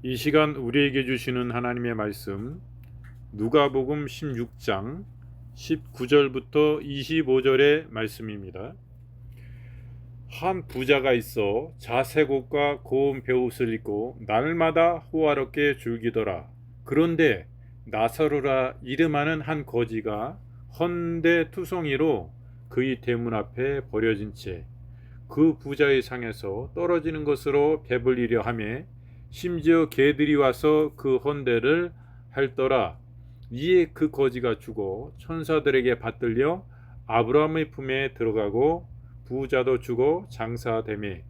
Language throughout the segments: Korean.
이 시간 우리에게 주시는 하나님의 말씀 누가복음 16장 19절부터 25절의 말씀입니다. 한 부자가 있어 자색옷과 고운 베옷을 입고 날마다 호화롭게 즐기더라. 그런데 나사로라 이름하는 한 거지가 헌데 투성이로 그의 대문 앞에 버려진 채 그 부자의 상에서 떨어지는 것으로 배불리려 하매 심지어 개들이 와서 그 헌대를 핥더라. 이에 그 거지가 죽어 천사들에게 받들려 아브라함의 품에 들어가고 부자도 죽어 장사되매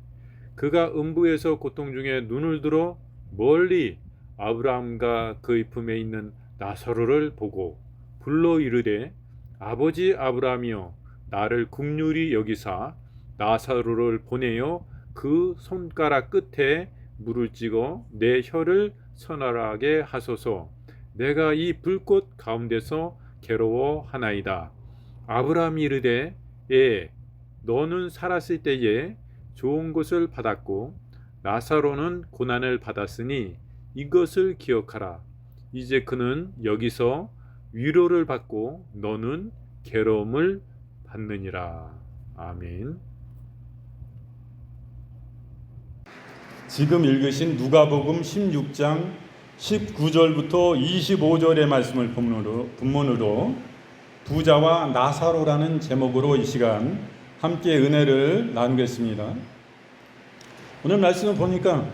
그가 음부에서 고통 중에 눈을 들어 멀리 아브라함과 그의 품에 있는 나사로를 보고 불러 이르되 아버지 아브라함이여 나를 긍휼히 여기사 나사로를 보내어 그 손가락 끝에 물을 찍어 내 혀를 서늘하게 하소서. 내가 이 불꽃 가운데서 괴로워하나이다. 아브라함이 이르되 너는 살았을 때에 좋은 것을 받았고 나사로는 고난을 받았으니 이것을 기억하라. 이제 그는 여기서 위로를 받고 너는 괴로움을 받느니라. 아멘. 지금 읽으신 누가복음 16장 19절부터 25절의 말씀을 본문으로 부자와 나사로라는 제목으로 이 시간 함께 은혜를 나누겠습니다. 오늘 말씀을 보니까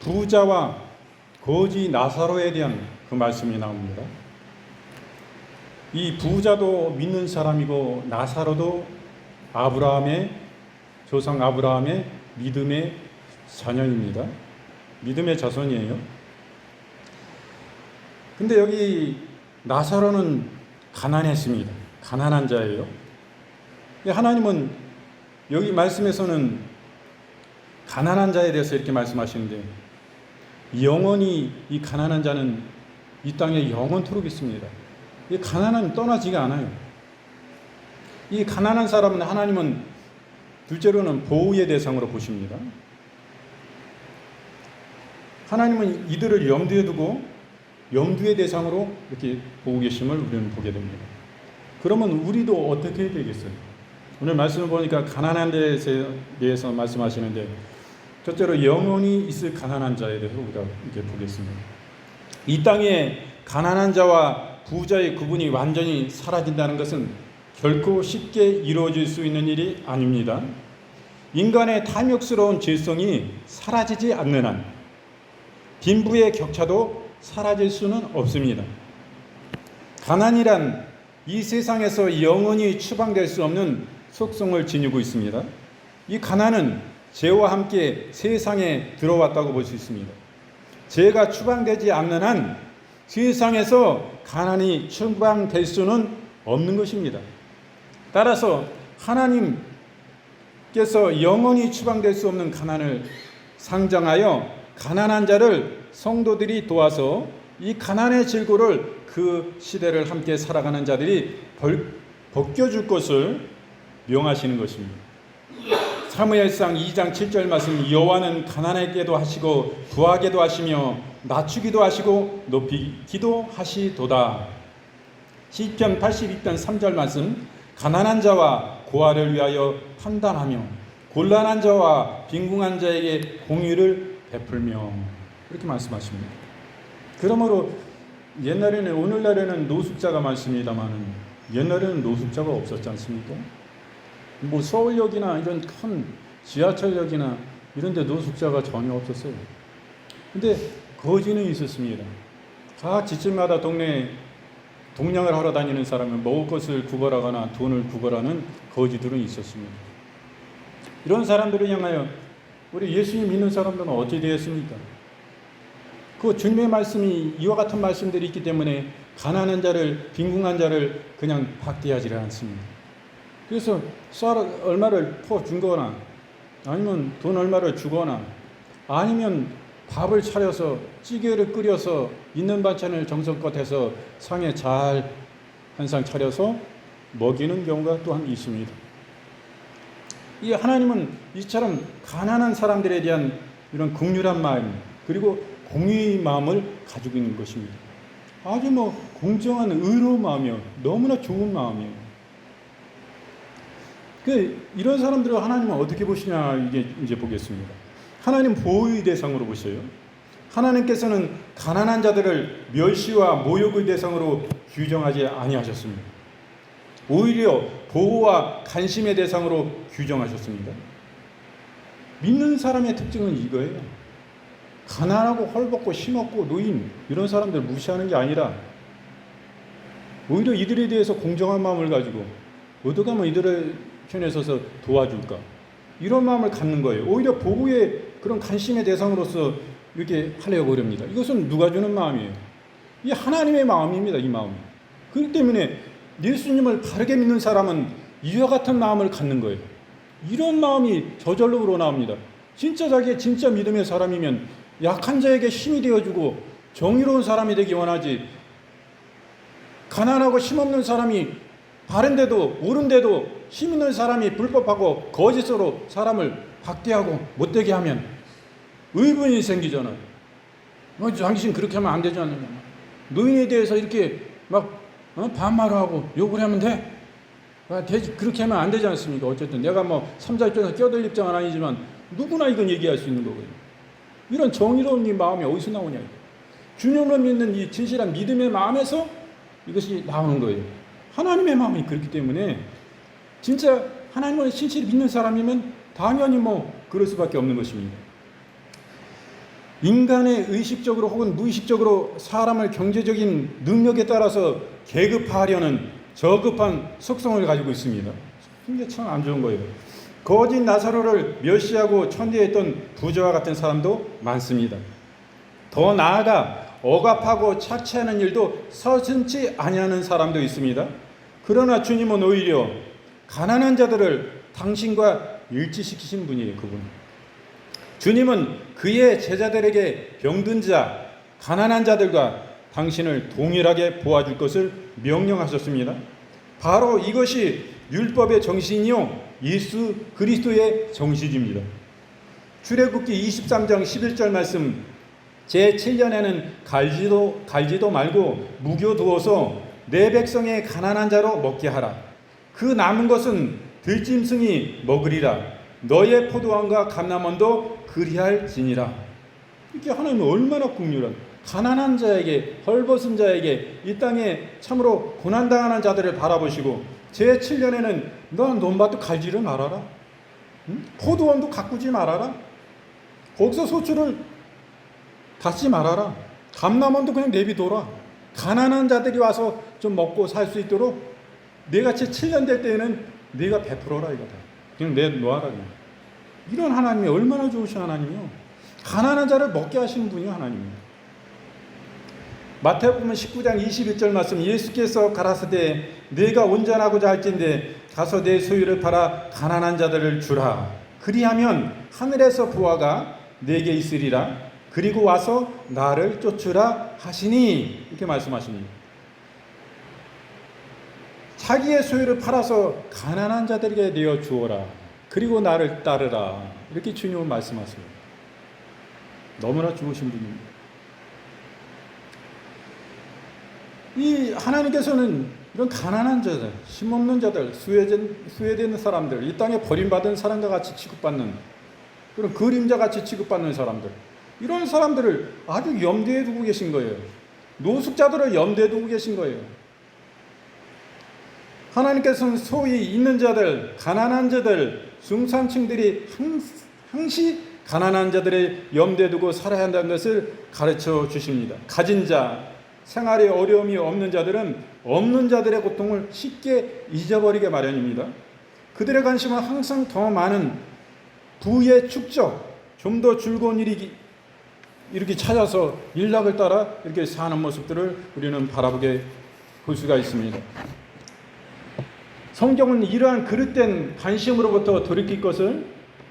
부자와 거지 나사로에 대한 그 말씀이 나옵니다. 이 부자도 믿는 사람이고 나사로도 아브라함의 조상 아브라함의 믿음의 자녀입니다. 믿음의 자손이에요. 근데 여기 나사로는 가난했습니다. 가난한 자예요. 하나님은 여기 말씀에서는 가난한 자에 대해서 이렇게 말씀하시는데 영원히 이 가난한 자는 이 땅에 영원토록 있습니다. 이 가난은 떠나지가 않아요. 이 가난한 사람은 하나님은 둘째로는 보호의 대상으로 보십니다. 하나님은 이들을 염두에 두고 염두의 대상으로 이렇게 보고 계심을 우리는 보게 됩니다. 그러면 우리도 어떻게 해야 되겠어요? 오늘 말씀을 보니까 가난한 데에 대해서 말씀하시는데 첫째로 영원히 있을 가난한 자에 대해서 우리가 이렇게 보겠습니다. 이 땅에 가난한 자와 부자의 구분이 완전히 사라진다는 것은 결코 쉽게 이루어질 수 있는 일이 아닙니다. 인간의 탐욕스러운 죄성이 사라지지 않는 한 빈부의 격차도 사라질 수는 없습니다. 가난이란 이 세상에서 영원히 추방될 수 없는 속성을 지니고 있습니다. 이 가난은 죄와 함께 세상에 들어왔다고 볼 수 있습니다. 죄가 추방되지 않는 한 세상에서 가난이 추방될 수는 없는 것입니다. 따라서 하나님께서 영원히 추방될 수 없는 가난을 상정하여 가난한 자를 성도들이 도와서 이 가난의 질고를 그 시대를 함께 살아가는 자들이 벗겨줄 것을 명하시는 것입니다. 사무엘상 2장 7절 말씀 여호와는 가난하게도 하시고 부하게도 하시며 낮추기도 하시고 높이기도 하시도다. 시편 82편 3절 말씀 가난한 자와 고아를 위하여 판단하며 곤란한 자와 빈궁한 자에게 공의를 베풀며 이렇게 말씀하십니다. 그러므로 옛날에는 오늘날에는 노숙자가 많습니다만 옛날에는 노숙자가 없었지 않습니까? 뭐 서울역이나 이런 큰 지하철역이나 이런 데 노숙자가 전혀 없었어요. 근데 거지는 있었습니다. 각 지침마다 동네에 동냥을 하러 다니는 사람은 먹을 것을 구걸하거나 돈을 구걸하는 거지들은 있었습니다. 이런 사람들을 향하여 우리 예수님 믿는 사람들은 어찌 되었습니까? 그 주님의 말씀이 이와 같은 말씀들이 있기 때문에 가난한 자를 빈궁한 자를 그냥 박대하지 않습니다. 그래서 얼마를 퍼주거나 아니면 돈 얼마를 주거나 아니면 밥을 차려서 찌개를 끓여서 있는 반찬을 정성껏 해서 상에 잘 한 상 차려서 먹이는 경우가 또한 있습니다. 이 하나님은 이처럼 가난한 사람들에 대한 이런 긍휼한 마음, 그리고 공의 마음을 가지고 있는 것입니다. 아주 공정한 의로운 마음이요. 너무나 좋은 마음이에요. 이런 사람들을 하나님은 어떻게 보시냐, 이게 이제 보겠습니다. 하나님 보호의 대상으로 보셔요. 하나님께서는 가난한 자들을 멸시와 모욕의 대상으로 규정하지 아니하셨습니다. 오히려 보호와 관심의 대상으로 규정하셨습니다. 믿는 사람의 특징은 이거예요. 가난하고 헐벗고 힘없고 노인 이런 사람들 무시하는 게 아니라 오히려 이들에 대해서 공정한 마음을 가지고 어떻게 하면 이들의 편에 서서 도와줄까, 이런 마음을 갖는 거예요. 오히려 보호의 그런 관심의 대상으로서 이렇게 하려고 그럽니다. 이것은 누가 주는 마음이에요? 이 하나님의 마음입니다. 이 마음이. 그렇기 때문에 예수님을 바르게 믿는 사람은 이와 같은 마음을 갖는 거예요. 이런 마음이 저절로 우러나옵니다. 진짜 자기의 진짜 믿음의 사람이면 약한 자에게 힘이 되어주고 정의로운 사람이 되기 원하지, 가난하고 힘없는 사람이 바른데도 옳은데도 힘 있는 사람이 불법하고 거짓으로 사람을 박대하고 못되게 하면 의문이 생기잖아요. 당신 그렇게 하면 안 되지 않느냐. 노인에 대해서 이렇게 반말하고 욕을 하면 돼? 그렇게 하면 안 되지 않습니까? 어쨌든 내가 삼자 입장에서 껴들 입장은 아니지만 누구나 이건 얘기할 수 있는 거거든요. 이런 정의로운 이 마음이 어디서 나오냐. 주님을 믿는 이 진실한 믿음의 마음에서 이것이 나오는 거예요. 하나님의 마음이 그렇기 때문에 진짜 하나님을 진실히 믿는 사람이면 당연히 그럴 수밖에 없는 것입니다. 인간의 의식적으로 혹은 무의식적으로 사람을 경제적인 능력에 따라서 계급화하려는 저급한 속성을 가지고 있습니다. 이게 참 안 좋은 거예요. 거짓 나사로를 멸시하고 천대했던 부자와 같은 사람도 많습니다. 더 나아가 억압하고 착취하는 일도 서슴지 아니하는 사람도 있습니다. 그러나 주님은 오히려 가난한 자들을 당신과 일치시키신 분이에요. 그분. 주님은 그의 제자들에게 병든 자, 가난한 자들과 당신을 동일하게 보아줄 것을 명령하셨습니다. 바로 이것이 율법의 정신이요 예수 그리스도의 정신입니다. 출애굽기 23장 11절 말씀, 제7년에는 갈지도 말고 묵여두어서 내 백성의 가난한 자로 먹게 하라. 그 남은 것은 들짐승이 먹으리라. 너의 포도원과 감람원도 그리할지니라. 이게 하나님이 얼마나 긍휼한, 가난한 자에게, 헐벗은 자에게, 이 땅에 참으로 고난당하는 자들을 바라보시고 제7년에는 넌 논밭도 갈지를 말아라. 포도원도 가꾸지 말아라. 거기서 소출을 닫지 말아라. 감람원도 그냥 내비둬라. 가난한 자들이 와서 좀 먹고 살 수 있도록 내가 제7년 될 때에는 네가 베풀어라 이거다. 그냥 내놓아라. 그냥. 이런 하나님이 얼마나 좋으신 하나님이요. 가난한 자를 먹게 하시는 분이 하나님입니다. 마태복음 19장 21절 말씀, 예수께서 가라사대 내가 온전하고자 할진대 가서 내 소유를 팔아 가난한 자들을 주라. 그리하면 하늘에서 부하가 내게 있으리라. 그리고 와서 나를 쫓으라 하시니, 이렇게 말씀하십니다. 자기의 소유를 팔아서 가난한 자들에게 내어 주어라. 그리고 나를 따르라. 이렇게 주님은 말씀하십니다. 너무나 좋으신 분입니다. 이 하나님께서는 이런 가난한 자들, 힘없는 자들, 수혜되는 사람들, 이 땅에 버림받은 사람과 같이 취급받는 그런 그림자같이 취급받는 사람들, 이런 사람들을 아주 염두에 두고 계신 거예요. 노숙자들을 염두에 두고 계신 거예요. 하나님께서는 소위 있는 자들, 가난한 자들, 중산층들이 항시 가난한 자들을 염두에 두고 살아야 한다는 것을 가르쳐 주십니다. 가진 자, 생활에 어려움이 없는 자들은 없는 자들의 고통을 쉽게 잊어버리게 마련입니다. 그들의 관심은 항상 더 많은 부의 축적, 좀 더 즐거운 일이 이렇게 찾아서 일락을 따라 이렇게 사는 모습들을 우리는 바라보게 볼 수가 있습니다. 성경은 이러한 그릇된 관심으로부터 돌이킬 것을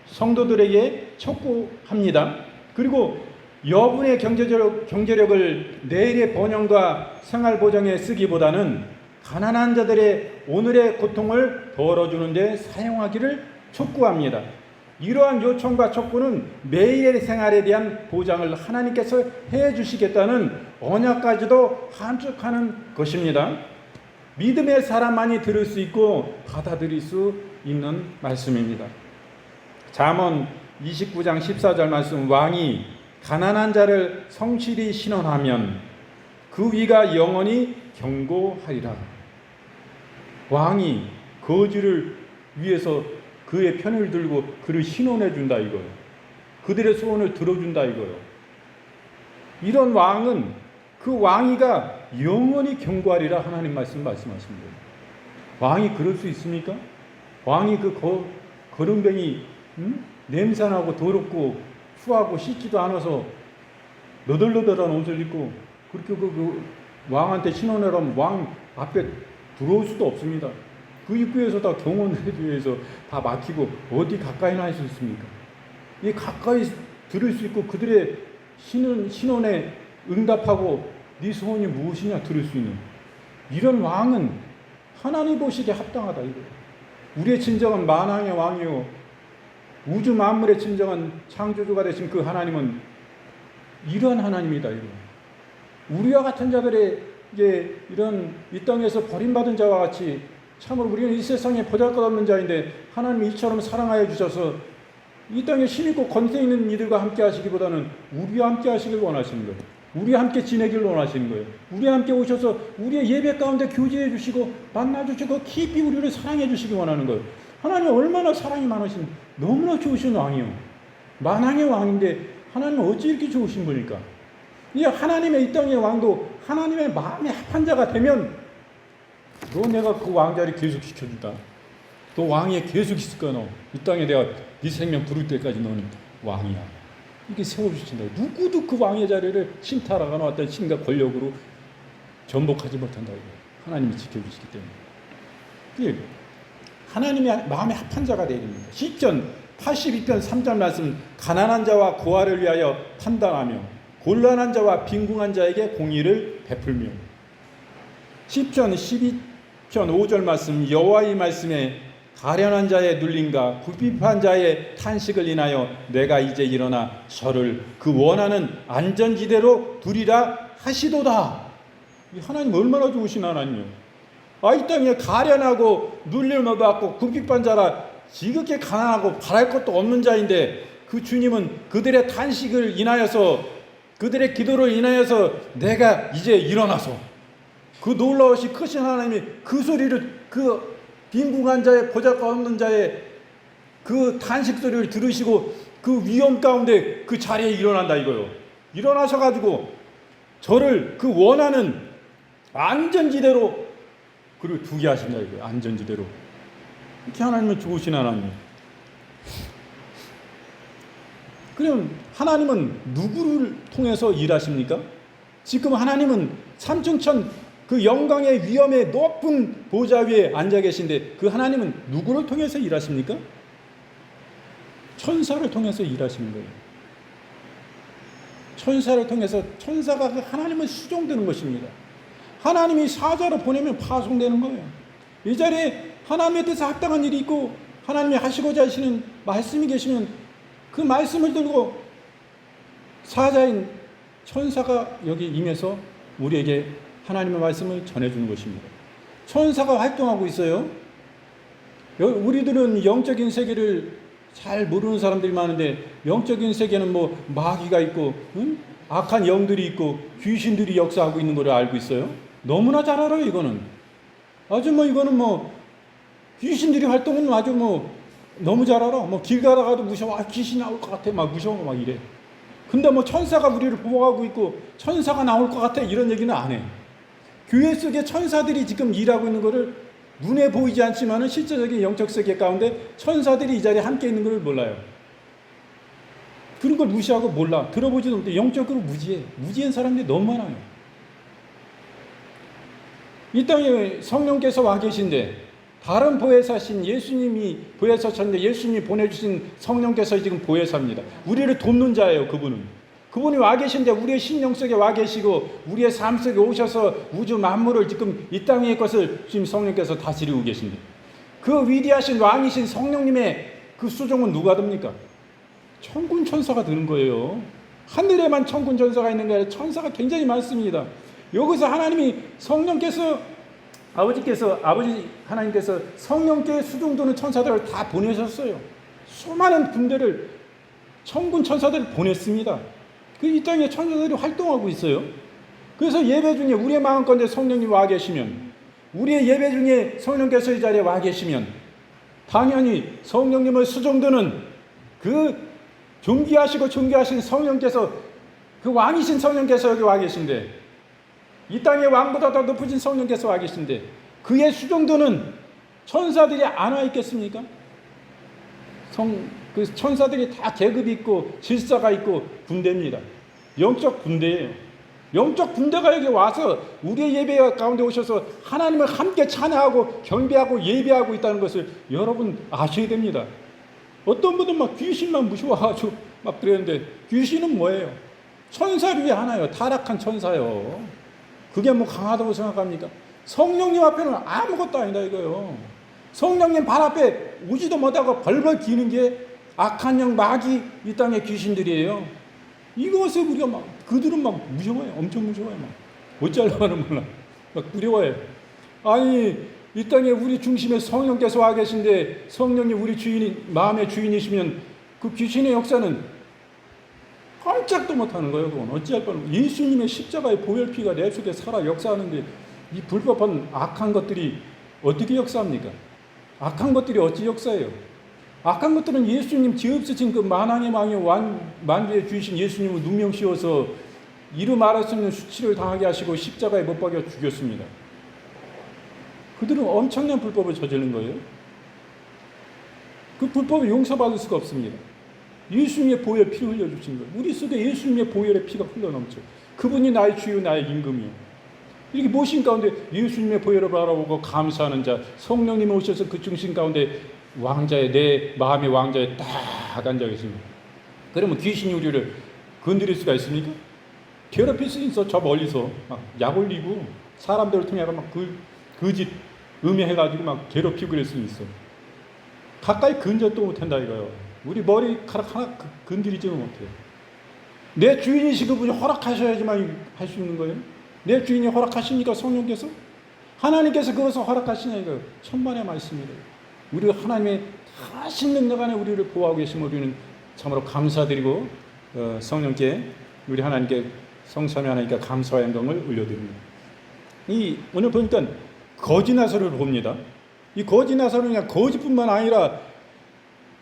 성도들에게 촉구합니다. 그리고 여분의 경제력을 내일의 번영과 생활 보장에 쓰기보다는 가난한 자들의 오늘의 고통을 덜어주는 데 사용하기를 촉구합니다. 이러한 요청과 촉구는 매일의 생활에 대한 보장을 하나님께서 해주시겠다는 언약까지도 함축하는 것입니다. 믿음의 사람만이 들을 수 있고 받아들일 수 있는 말씀입니다. 잠언 29장 14절 말씀, 왕이 가난한 자를 성실히 신원하면 그 위가 영원히 견고하리라. 왕이 거지를 위해서 그의 편을 들고 그를 신원해 준다 이거예요. 그들의 소원을 들어준다 이거예요. 이런 왕은 그 왕위가 영원히 견고하리라 하나님 말씀하신 거예요. 왕이 그럴 수 있습니까? 왕이 그 거름뱅이 냄새나고 더럽고 추하고 씻지도 않아서 너덜너덜한 옷을 입고 그렇게 그 왕한테 신원하라면 왕 앞에 들어올 수도 없습니다. 그 입구에서 다 경호해주에서 다 막히고 어디 가까이나 할 수 있습니까? 이 가까이 들을 수 있고 그들의 신원에 응답하고 네 소원이 무엇이냐 들을 수 있는 이런 왕은 하나님 보시기에 합당하다 이거예요. 우리의 진정한 만왕의 왕이요 우주 만물의 진정한 창조주가 되신 그 하나님은 이러한 하나님이다 이거. 우리와 같은 자들의 이런 이 땅에서 버림받은 자와 같이 참으로 우리는 이 세상에 보잘것없는 자인데 하나님이 이처럼 사랑하여 주셔서 이 땅에 힘있고 권세 있는 이들과 함께 하시기보다는 우리와 함께 하시길 원하시는 거예요. 우리와 함께 지내길 원하시는 거예요. 우리와 함께 오셔서 우리의 예배 가운데 교제해 주시고 만나 주시고 깊이 우리를 사랑해 주시기 원하는 거예요. 하나님 얼마나 사랑이 많으신 너무나 좋으신 왕이요. 만왕의 왕인데 하나님은 어찌 이렇게 좋으신 분일까? 이 하나님의 이 땅의 왕도 하나님의 마음에 합한 자가 되면 너 내가 그 왕자를 계속 시켜준다. 너 왕위에 계속 있을 거야. 너 이 땅에 내가 네 생명 부를 때까지 너는 왕이야. 이게 세워주신다. 누구도 그 왕의 자리를 신탈하거나 어떤 신과 권력으로 전복하지 못한다. 하나님이 지켜주시기 때문에. 하나님의 마음에 합한 자가 되야 됩니다. 시편 82편 3절 말씀, 가난한 자와 고아를 위하여 판단하며 곤란한 자와 빈궁한 자에게 공의를 베풀며. 시편 12편 5절 말씀, 여호와의 말씀에 가련한 자의 눌림과 굽핍한 자의 탄식을 인하여 내가 이제 일어나 저를 그 원하는 안전지대로 두리라 하시도다. 하나님 얼마나 좋으신 하나님이에요. 이 땅에 가련하고 눌림을 받고 굽핍한 자라 지극히 가난하고 바랄 것도 없는 자인데 그 주님은 그들의 탄식을 인하여서 그들의 기도를 인하여서 내가 이제 일어나서 그 놀라우신 크신 하나님이 그 소리를 그 빈궁한 자의 보잘것없는 자의 그 탄식 소리를 들으시고 그 위험 가운데 그 자리에 일어난다 이거요. 일어나셔 가지고 저를 그 원하는 안전지대로 그를 두게 하신다 이거예요. 안전지대로. 이렇게 하나님은 좋으신 하나님. 그럼 하나님은 누구를 통해서 일하십니까? 지금 하나님은 삼층천 그 영광의 위엄의 높은 보좌 위에 앉아 계신데 그 하나님은 누구를 통해서 일하십니까? 천사를 통해서 일하시는 거예요. 천사를 통해서 천사가 그 하나님을 수종되는 것입니다. 하나님이 사자로 보내면 파송되는 거예요. 이 자리에 하나님의 뜻에 합당한 일이 있고 하나님이 하시고자 하시는 말씀이 계시면 그 말씀을 들고 사자인 천사가 여기 임해서 우리에게 하나님의 말씀을 전해주는 것입니다. 천사가 활동하고 있어요. 우리들은 영적인 세계를 잘 모르는 사람들이 많은데 영적인 세계는 뭐 마귀가 있고 악한 영들이 있고 귀신들이 역사하고 있는 걸 알고 있어요. 너무나 잘 알아요. 이거는 아주 이거는 귀신들이 활동은 아주 너무 잘 알아. 길 가다가도 무서워. 귀신 나올 것 같아. 막 무서워. 막 이래. 근데 천사가 우리를 보호하고 있고 천사가 나올 것 같아. 이런 얘기는 안 해. 교회 속에 천사들이 지금 일하고 있는 것을 눈에 보이지 않지만은 실제적인 영적 세계 가운데 천사들이 이 자리에 함께 있는 걸 몰라요. 그런 걸 무시하고 몰라. 들어보지도 못해. 영적으로 무지해. 무지한 사람들이 너무 많아요. 이 땅에 성령께서 와 계신데 다른 보혜사신 예수님이 보혜사셨는데 예수님이 보내주신 성령께서 지금 보혜사입니다. 우리를 돕는 자예요. 그분이 와 계신데 우리의 심령 속에 와 계시고 우리의 삶 속에 오셔서 우주 만물을 지금 이 땅의 것을 지금 성령께서 다스리고 계신데 그 위대하신 왕이신 성령님의 그 수종은 누가 듭니까? 천군 천사가 드는 거예요. 하늘에만 천군 천사가 있는 게 아니라 천사가 굉장히 많습니다. 여기서 하나님이 성령께서 아버지 하나님께서 성령께 수종드는 천사들을 다 보내셨어요. 수많은 군대를 천군 천사들을 보냈습니다. 그 이 땅에 천사들이 활동하고 있어요. 그래서 예배 중에 우리의 마음가운데 성령님 와 계시면, 우리의 예배 중에 성령께서 이 자리에 와 계시면 당연히 성령님을 수종드는 그 존귀하신 성령께서, 그 왕이신 성령께서 여기 와 계신데, 이 땅의 왕보다 더 높으신 성령께서 와 계신데 그의 수종드는 천사들이 안 와 있겠습니까? 그 천사들이 다 계급이 있고 질서가 있고 군대입니다. 영적 군대예요. 영적 군대가 여기 와서 우리의 예배 가운데 오셔서 하나님을 함께 찬양하고 경배하고 예배하고 있다는 것을 여러분 아셔야 됩니다. 어떤 분은 막 귀신만 무서워가지고 막 그랬는데, 귀신은 뭐예요? 천사 중에 하나예요. 타락한 천사요. 그게 뭐 강하다고 생각합니까? 성령님 앞에는 아무것도 아니다 이거요. 성령님 발 앞에 오지도 못하고 벌벌 기는 게 악한 영 마귀 이 땅의 귀신들이에요. 이것에 우리가 막, 그들은 막 무서워요. 엄청 무서워요. 막 어쩌려고 몰라. 막 두려워해. 아니 이 땅에 우리 중심에 성령께서 와 계신데, 성령이 우리 주인이 마음의 주인이시면 그 귀신의 역사는 깜짝도 못하는 거예요. 그건 어찌할 뻔. 예수님의 십자가의 보혈피가 내 속에 살아 역사하는데 이 불법한 악한 것들이 어떻게 역사합니까? 악한 것들이 어찌 역사해요? 악한 것들은 예수님 죄 없으신 그 만왕의 왕의 만주의 주이신 예수님을 누명 씌워서 이루 말할 수 없는 수치를 당하게 하시고 십자가에 못 박여 죽였습니다. 그들은 엄청난 불법을 저지른 거예요. 그 불법을 용서받을 수가 없습니다. 예수님의 보혈 피를 흘려주신 거예요. 우리 속에 예수님의 보혈의 피가 흘러넘쳐. 그분이 나의 주요 나의 임금이요. 이렇게 모신 가운데 예수님의 보혈을 바라보고 감사하는 자, 성령님이 오셔서 그 중심 가운데 왕자의, 내 마음의 왕자에 딱 앉아 계십니다. 그러면 귀신이 우리를 건드릴 수가 있습니까? 괴롭힐 수 있어. 저 멀리서 막 약 올리고 사람들을 통해 막 거짓 음해해가지고 막 괴롭히고 그럴 수 있어. 가까이 근접도 못한다 이거요. 우리 머리카락 하나 건드리지는 못해요. 내 주인이시 그분이 허락하셔야지만 할 수 있는 거예요. 내 주인이 허락하십니까? 성령께서? 하나님께서 그것을 허락하시냐 이거 천만의 말씀이에요. 우리가 하나님의 하신 능력 안에 우리를 보호하고 계시면 우리는 참으로 감사드리고 성령께, 우리 하나님께, 성삼위 하나님께 감사와 영광을 올려드립니다. 오늘 보니까 거지 나사로를 봅니다. 이 거지 나사로는 그냥 거지뿐만 아니라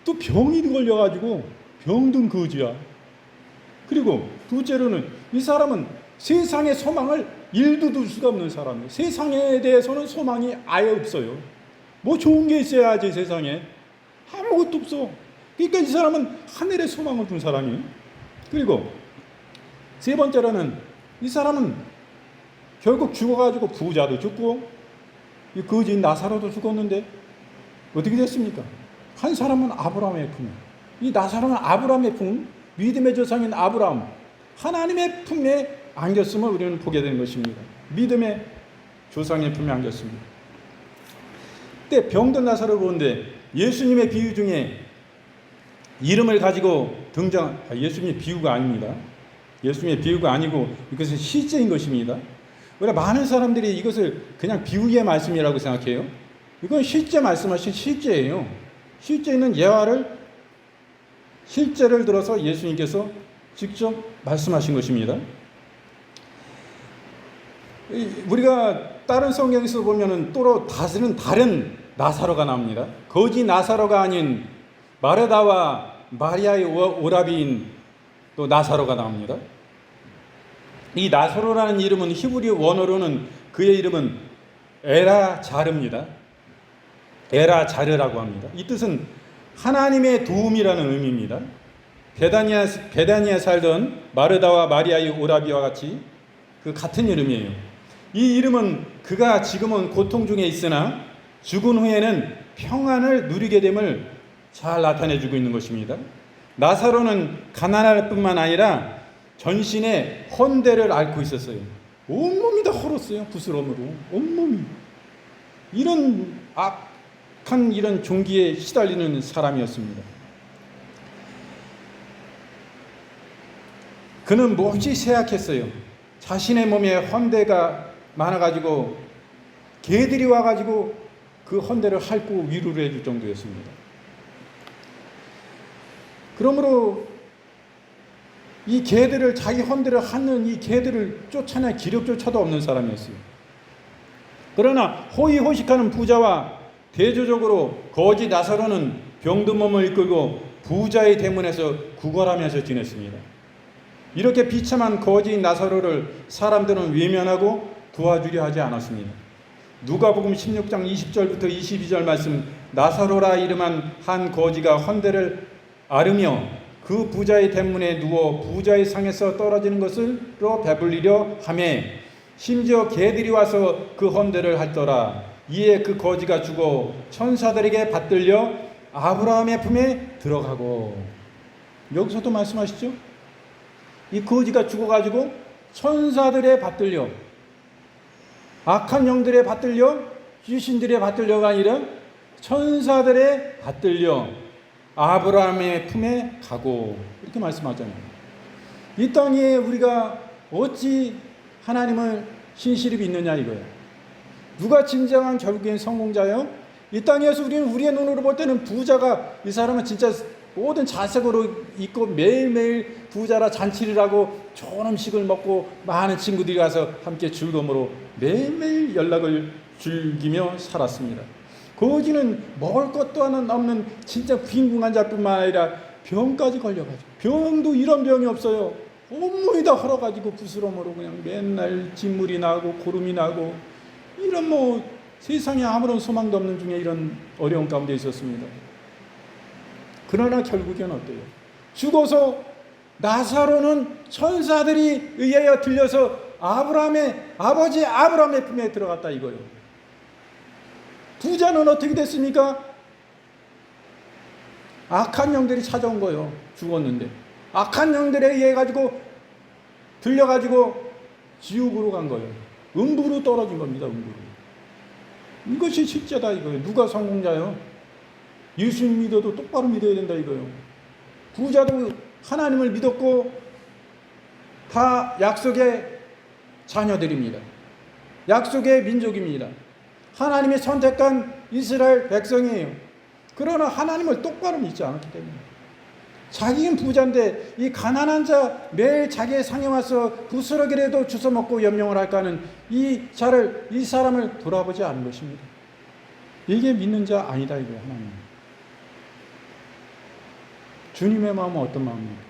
또 병이 걸려가지고 병든 거지야. 그리고 둘째로는 이 사람은 세상의 소망을 일도 둘 수가 없는 사람이에요. 세상에 대해서는 소망이 아예 없어요. 뭐 좋은 게 있어야지 세상에. 아무것도 없어. 그러니까 이 사람은 하늘에 소망을 둔 사람이에요. 그리고 세 번째로는 이 사람은 결국 죽어가지고 부자도 죽고 이 거지인 나사로도 죽었는데 어떻게 됐습니까? 한 사람은 아브라함의 품, 이 나사로는 아브라함의 품, 믿음의 조상인 아브라함, 하나님의 품에 안겼음을 우리는 보게 되는 것입니다. 믿음의 조상의 품에 안겼습니다. 그때 병든 나사로를 보는데 예수님의 비유 중에 이름을 가지고 예수님의 비유가 아닙니다. 예수님의 비유가 아니고 이것은 실제인 것입니다. 우리가 많은 사람들이 이것을 그냥 비유의 말씀이라고 생각해요. 이건 실제 말씀하신 실제예요. 실제 있는 예화를, 실제를 들어서 예수님께서 직접 말씀하신 것입니다. 우리가 다른 성경에서 보면은 또 다른 나사로가 나옵니다. 거지 나사로가 아닌 마르다와 마리아의 오라비인 또 나사로가 나옵니다. 이 나사로라는 이름은 히브리 원어로는 그의 이름은 에라자르입니다. 에라자르라고 합니다. 이 뜻은 하나님의 도움이라는 의미입니다. 베다니아에 살던 마르다와 마리아의 오라비와 같이 그 같은 이름이에요. 이 이름은 그가 지금은 고통 중에 있으나 죽은 후에는 평안을 누리게 됨을 잘 나타내주고 있는 것입니다. 나사로는 가난할 뿐만 아니라 전신에 헌대를 앓고 있었어요. 온몸이 다 헐었어요. 부스럼으로 온몸이. 이런 악한 이런 종기에 시달리는 사람이었습니다. 그는 몹시 쇠약했어요. 자신의 몸에 헌대가 많아가지고 개들이 와가지고 그 헌대를 핥고 위로를 해줄 정도였습니다. 그러므로 이 개들을, 자기 헌대를 핥는 이 개들을 쫓아낼 기력조차도 없는 사람이었어요. 그러나 호의호식하는 부자와 대조적으로 거지 나사로는 병든 몸을 이끌고 부자의 대문에서 구걸하면서 지냈습니다. 이렇게 비참한 거지인 나사로를 사람들은 외면하고 도와주려 하지 않았습니다. 누가복음 16장 20절부터 22절 말씀, 나사로라 이름한 한 거지가 헌대를 앓으며 그 부자의 대문에 누워 부자의 상에서 떨어지는 것으로 배불리려 하매 심지어 개들이 와서 그 헌대를 핥더라. 이에 그 거지가 죽어 천사들에게 받들려 아브라함의 품에 들어가고. 여기서도 말씀하시죠? 이 거지가 죽어가지고 천사들의 받들려, 악한 영들의 받들려, 귀신들의 받들려가 아니라 천사들의 받들려 아브라함의 품에 가고, 이렇게 말씀하잖아요. 이 땅에 우리가 어찌 하나님을 신실히 믿느냐 이거예요. 누가 진정한 결국엔 성공자예요? 이 땅에서 우리는 우리의 눈으로 볼 때는 부자가, 이 사람은 진짜 모든 자색으로 있고 매일매일 부자라 잔치를 하고 좋은 음식을 먹고 많은 친구들이 가서 함께 즐거움으로 매일매일 연락을 즐기며 살았습니다. 거지는 먹을 것도 하나 없는 진짜 빈궁한 자뿐만 아니라 병까지 걸려가지고, 병도 이런 병이 없어요. 온몸이 다 헐어가지고 부스럼으로 그냥 맨날 진물이 나고 고름이 나고, 이런 세상에 아무런 소망도 없는 중에 이런 어려운 가운데 있었습니다. 그러나 결국엔 어때요? 죽어서 나사로는 천사들이 의하여 들려서 아브라함의 아버지 아브라함의 품에 들어갔다 이거예요. 부자는 어떻게 됐습니까? 악한 영들이 찾아온 거예요. 죽었는데 악한 영들에 의해 가지고 들려가지고 지옥으로 간 거예요. 음부로 떨어진 겁니다. 음부로. 이것이 실제다 이거예요. 누가 성공자예요? 예수님 믿어도 똑바로 믿어야 된다 이거예요. 부자도 하나님을 믿었고 다 약속의 자녀들입니다. 약속의 민족입니다. 하나님이 선택한 이스라엘 백성이에요. 그러나 하나님을 똑바로 믿지 않았기 때문에, 자기는 부자인데 이 가난한 자 매일 자기의 상에 와서 부스러기라도 주워 먹고 염려를 할까 하는 이 사람을 돌아보지 않은 것입니다. 이게 믿는 자 아니다 이거예요. 하나님. 주님의 마음은 어떤 마음입니까?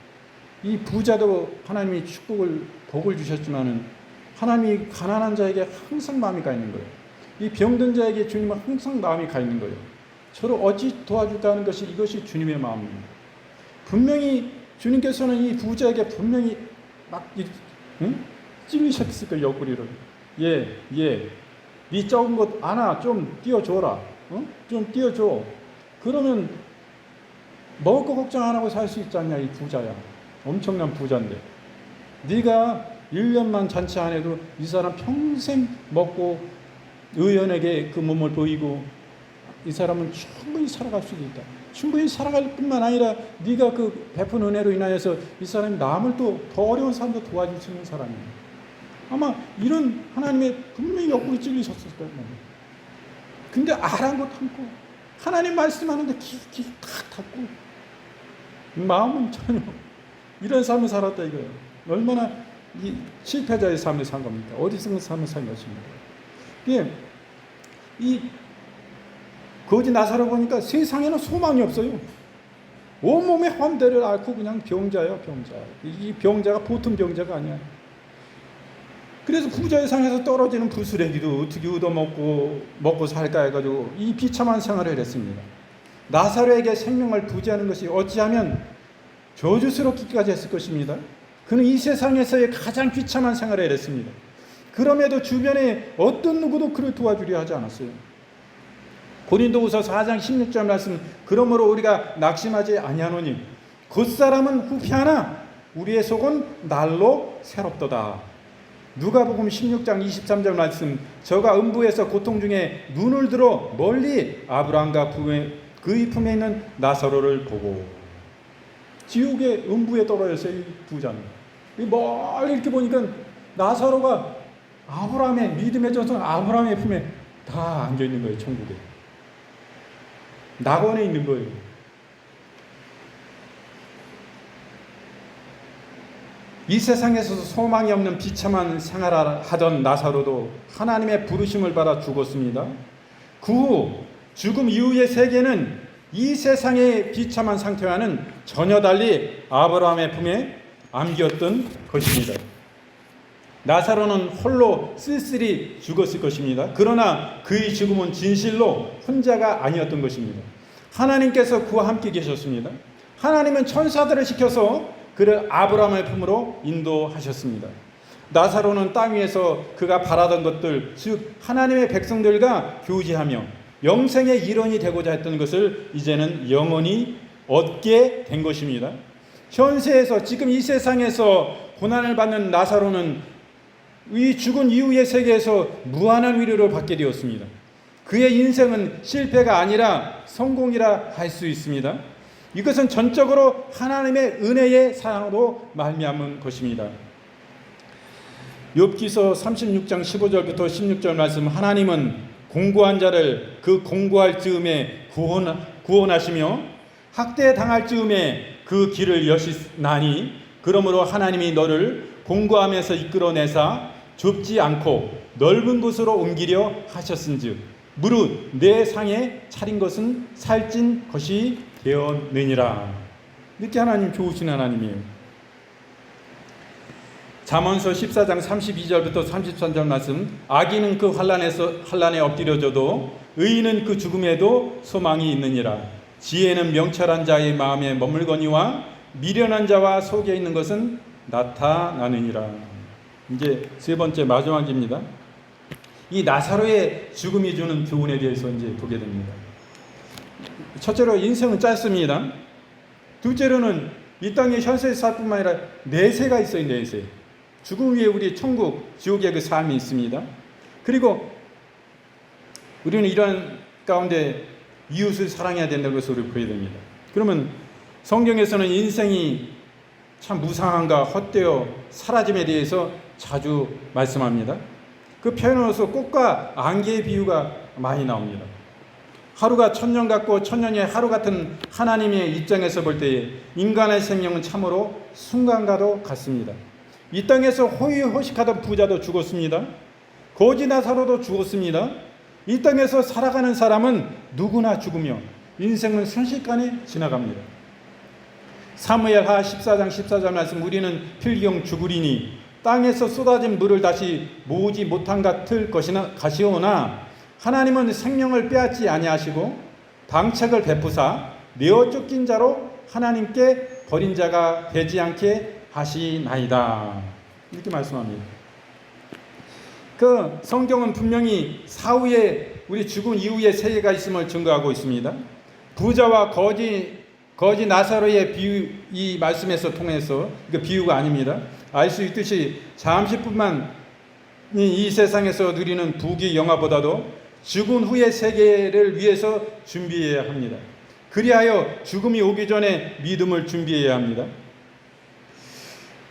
이 부자도 하나님이 복을 주셨지만은 하나님이 가난한 자에게 항상 마음이 가 있는 거예요. 이 병든 자에게 주님은 항상 마음이 가 있는 거예요. 저를 어찌 도와줄까 하는 것이, 이것이 주님의 마음입니다. 분명히 주님께서는 이 부자에게 분명히 막 찔리셨을 거예요. 옆구리를. 네 적은 것 하나 좀 띄워줘라. 좀 띄워줘. 그러면 먹을 거 걱정 안 하고 살 수 있지 않냐 이 부자야. 엄청난 부자인데 네가 1년만 잔치 안 해도 이 사람 평생 먹고 의원에게 그 몸을 보이고 이 사람은 충분히 살아갈 수도 있다. 충분히 살아갈 뿐만 아니라 네가 그 베푼 은혜로 인하여서 이 사람이 남을 또 더 어려운 사람도 도와줄 수 있는 사람이에요. 아마 이런 하나님의 분명히 옆구리 찔리셨을 거예요. 근데 아랑곳않고 하나님 말씀하는데 귀 탁 닫고 마음은 전혀 이런 삶을 살았다 이거예요. 얼마나 이 실패자의 삶을 산 겁니까? 어디서 삶을 산 것입니까? 이 거지 나사로 보니까 세상에는 소망이 없어요. 온몸에 헌대를 앓고 그냥 병자예요, 병자. 이 병자가 보통 병자가 아니야. 그래서 부자의 상에서 떨어지는 부스레기도 어떻게 얻어먹고 살까 해가지고 이 비참한 생활을 했습니다. 나사로에게 생명을 부지하는 것이 어찌하면 저주스럽기까지 했을 것입니다. 그는 이 세상에서의 가장 비참한 생활을 했습니다. 그럼에도 주변에 어떤 누구도 그를 도와주려 하지 않았어요. 고린도후서 4장 16절 말씀, 그러므로 우리가 낙심하지 아니하노니 곧 사람은 후피하나 우리의 속은 날로 새롭도다. 누가복음 16장 23절 말씀, 저가 음부에서 고통 중에 눈을 들어 멀리 아브라함과 그의 품에 있는 나사로를 보고, 지옥의 음부에 떨어졌어요. 이 부자는 멀리 이렇게 보니까 나사로가 아브라함의 믿음의 전성 아브라함의 품에 다 안겨 있는 거예요. 천국에 낙원에 있는 거예요. 이 세상에서도 소망이 없는 비참한 생활을 하던 나사로도 하나님의 부르심을 받아 죽었습니다. 그 후 죽음 이후의 세계는 이 세상의 비참한 상태와는 전혀 달리 아브라함의 품에 안겼던 것입니다. 나사로는 홀로 쓸쓸히 죽었을 것입니다. 그러나 그의 죽음은 진실로 혼자가 아니었던 것입니다. 하나님께서 그와 함께 계셨습니다. 하나님은 천사들을 시켜서 그를 아브라함의 품으로 인도하셨습니다. 나사로는 땅 위에서 그가 바라던 것들, 즉 하나님의 백성들과 교제하며 영생의 일원이 되고자 했던 것을 이제는 영원히 얻게 된 것입니다. 현세에서, 지금 이 세상에서 고난을 받는 나사로는 이 죽은 이후의 세계에서 무한한 위로를 받게 되었습니다. 그의 인생은 실패가 아니라 성공이라 할 수 있습니다. 이것은 전적으로 하나님의 은혜의 사랑으로 말미암은 것입니다. 욥기서 36장 15절부터 16절 말씀, 하나님은 공고한 자를 그 공고할 즈음에 구원하시며 학대당할 즈음에 그 길을 여시나니, 그러므로 하나님이 너를 공고함에서 이끌어내사 좁지 않고 넓은 곳으로 옮기려 하셨은즉 무릇 내 상에 차린 것은 살찐 것이 되었느니라. 이렇게 하나님 좋으신 하나님이에요. 잠언서 14장 32절부터 33절 말씀, 악인은 그 환난에 엎드려져도 의인은 그 죽음에도 소망이 있느니라. 지혜는 명철한 자의 마음에 머물거니와 미련한 자와 속에 있는 것은 나타나느니라. 이제 세 번째 마지막입니다. 이 나사로의 죽음이 주는 교훈에 대해서 이제 보게 됩니다. 첫째로 인생은 짧습니다. 둘째로는 이 땅의 현세의 삶뿐만 아니라 내세가 있어요. 내세. 죽음 위에 우리 천국, 지옥의 그 삶이 있습니다. 그리고 우리는 이런 가운데 이웃을 사랑해야 된다는 것을 우리 보여야 됩니다. 그러면 성경에서는 인생이 참 무상함과 헛되어 사라짐에 대해서 자주 말씀합니다. 그 표현으로서 꽃과 안개의 비유가 많이 나옵니다. 하루가 천년 같고 천년이 하루 같은 하나님의 입장에서 볼 때에 인간의 생명은 참으로 순간과도 같습니다. 이 땅에서 호의호식하던 부자도 죽었습니다. 거지 나사로도 죽었습니다. 이 땅에서 살아가는 사람은 누구나 죽으며 인생은 순식간에 지나갑니다. 사무엘하 14장 14절 말씀, 우리는 필경 죽으리니 땅에서 쏟아진 물을 다시 모으지 못한 같을 것이오나 하나님은 생명을 빼앗지 아니하시고 방책을 베푸사 내어 쫓긴 자로 하나님께 버린 자가 되지 않게 하시나이다. 이렇게 말씀합니다. 그 성경은 분명히 사후에 우리 죽은 이후의 세계가 있음을 증거하고 있습니다. 부자와 거지 나사로의 비유, 이 말씀에서 통해서, 이거 비유가 아닙니다. 알 수 있듯이 잠시뿐만 이 세상에서 누리는 부귀 영화보다도 죽은 후의 세계를 위해서 준비해야 합니다. 그리하여 죽음이 오기 전에 믿음을 준비해야 합니다.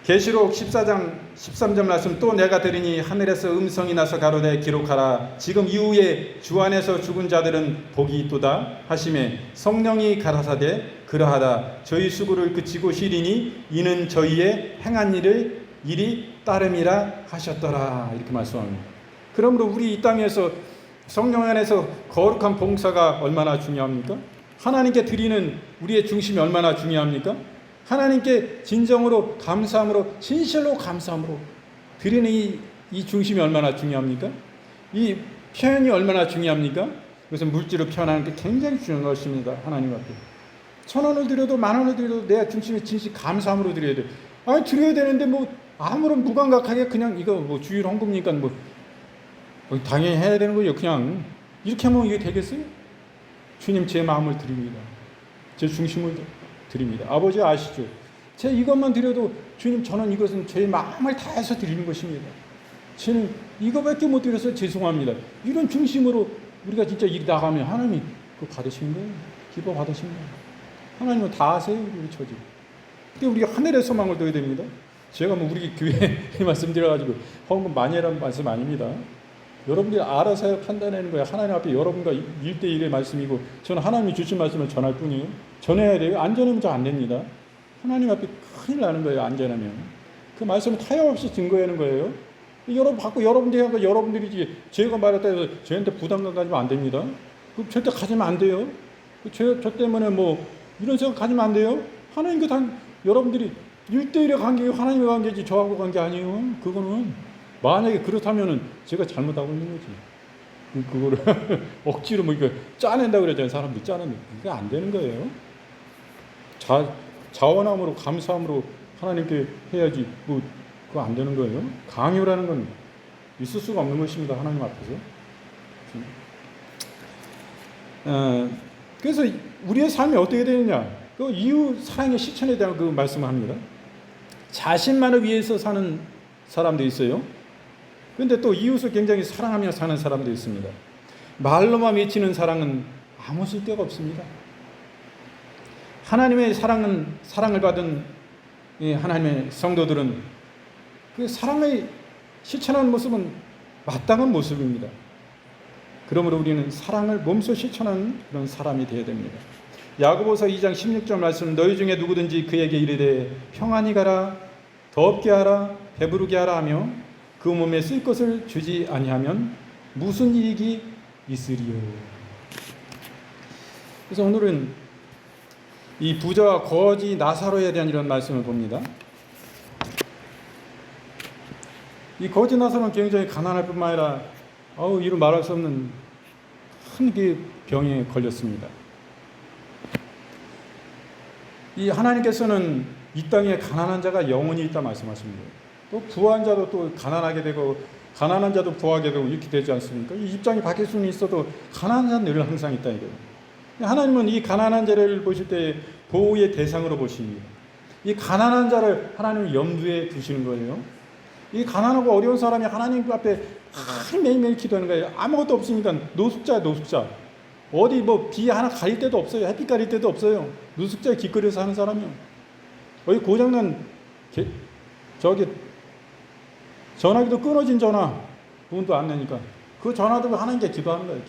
계시록 14장 13절 말씀, 또 내가 들으니 하늘에서 음성이 나서 가로되 기록하라. 지금 이후에 주 안에서 죽은 자들은 복이 있도다 하시매 성령이 가라사대 그러하다. 저희 수고를 그치고 쉬리니 이는 저희의 행한 일이 따름이라 하셨더라. 이렇게 말씀합니다. 그러므로 우리 이 땅에서 성령 안에서 거룩한 봉사가 얼마나 중요합니까? 하나님께 드리는 우리의 중심이 얼마나 중요합니까? 하나님께 진정으로 감사함으로, 진실로 감사함으로 드리는 이 중심이 얼마나 중요합니까? 이 표현이 얼마나 중요합니까? 그것은 물질을 표현하는 게 굉장히 중요한 것입니다. 하나님 앞에 1,000원을 드려도 10,000원을 드려도 내 중심에 진실 감사함으로 드려야 돼. 아니 드려야 되는데 뭐 아무런 무감각하게 그냥 이거 뭐 주일 헌금이니까 뭐 당연히 해야 되는 거예요. 그냥 이렇게 하면 이게 되겠어요? 주님, 제 마음을 드립니다. 제 중심을 드립니다. 아버지 아시죠? 제 이것만 드려도 주님, 저는 이것은 제 마음을 다해서 드리는 것입니다. 쟤는 이거밖에 못 드려서 죄송합니다. 이런 중심으로 우리가 진짜 일 나가면 하나님이 그거 받으신 거예요. 기뻐 받으신 거예요. 하나님은 다 아세요, 우리 처지. 근데 우리가 하늘의 소망을 둬야 됩니다. 제가 뭐 우리 교회 말씀드려가지고 헌금 많이 해라는 말씀 아닙니다. 여러분들이 알아서 판단하는 거예요. 하나님 앞에 여러분과 1대1의 말씀이고 저는 하나님이 주신 말씀을 전할 뿐이에요. 전해야 돼요. 안 전하면 저 안 됩니다. 하나님 앞에 큰일 나는 거예요. 안 전하면. 그 말씀을 타협없이 증거하는 거예요. 여러분 받고 여러분들이 한 거 여러분들이지 제가 말했다 해서 저한테 부담감 가지면 안 됩니다. 그 절대 가지면 안 돼요. 저 때문에 뭐 이런 생각 가지면 안 돼요. 하나님과 단 여러분들이 1대1의 관계가 하나님의 관계지 저하고 관계 아니에요. 그거는 만약에 그렇다면은 제가 잘못하고 있는 거지. 그거를 억지로 뭐 이거 짜낸다고 그러잖아요. 사람들이 짜낸다. 그게 안 되는 거예요. 자원함으로 감사함으로 하나님께 해야지. 뭐 그거 안 되는 거예요. 강요라는 건 있을 수가 없는 것입니다. 하나님 앞에서. 그래서 우리의 삶이 어떻게 되느냐? 그 이웃 사랑의 실천에 대한 그 말씀을 합니다. 자신만을 위해서 사는 사람도 있어요. 그런데 또 이웃을 굉장히 사랑하며 사는 사람도 있습니다. 말로만 외치는 사랑은 아무 쓸데가 없습니다. 하나님의 사랑을 받은 하나님의 성도들은 그 사랑을 실천하는 모습은 마땅한 모습입니다. 그러므로 우리는 사랑을 몸소 실천하는 그런 사람이 되어야 됩니다. 야고보서 2장 16절 말씀 너희 중에 누구든지 그에게 이르되 평안히 가라 덥게 하라 배부르게 하라 하며 그 몸에 쓸 것을 주지 아니하면 무슨 이익이 있으리요. 그래서 오늘은 이 부자와 거지 나사로에 대한 이런 말씀을 봅니다. 이 거지 나사로는 굉장히 가난할 뿐만 아니라 이루 말할 수 없는 큰 병에 걸렸습니다. 이 하나님께서는 이 땅에 가난한 자가 영원히 있다 말씀하십니다. 또 부한 자도 또 가난하게 되고 가난한 자도 부하게 되고 이렇게 되지 않습니까? 이 입장이 바뀔 수는 있어도 가난한 자는 늘 항상 있다 이거예요. 하나님은 이 가난한 자를 보실 때 보호의 대상으로 보십니다. 이 가난한 자를 하나님은 염두에 두시는 거예요. 이 가난하고 어려운 사람이 하나님 앞에 매일매일 기도하는 거예요. 아무것도 없으니까 노숙자야. 어디 뭐 비 하나 가릴 데도 없어요. 햇빛 가릴 데도 없어요. 노숙자의 길거리에서 사는 사람이요. 어디 고장난 전화기도 끊어진 전화 돈도 안 내니까 그 전화도 하나님께 기도하는 거예요.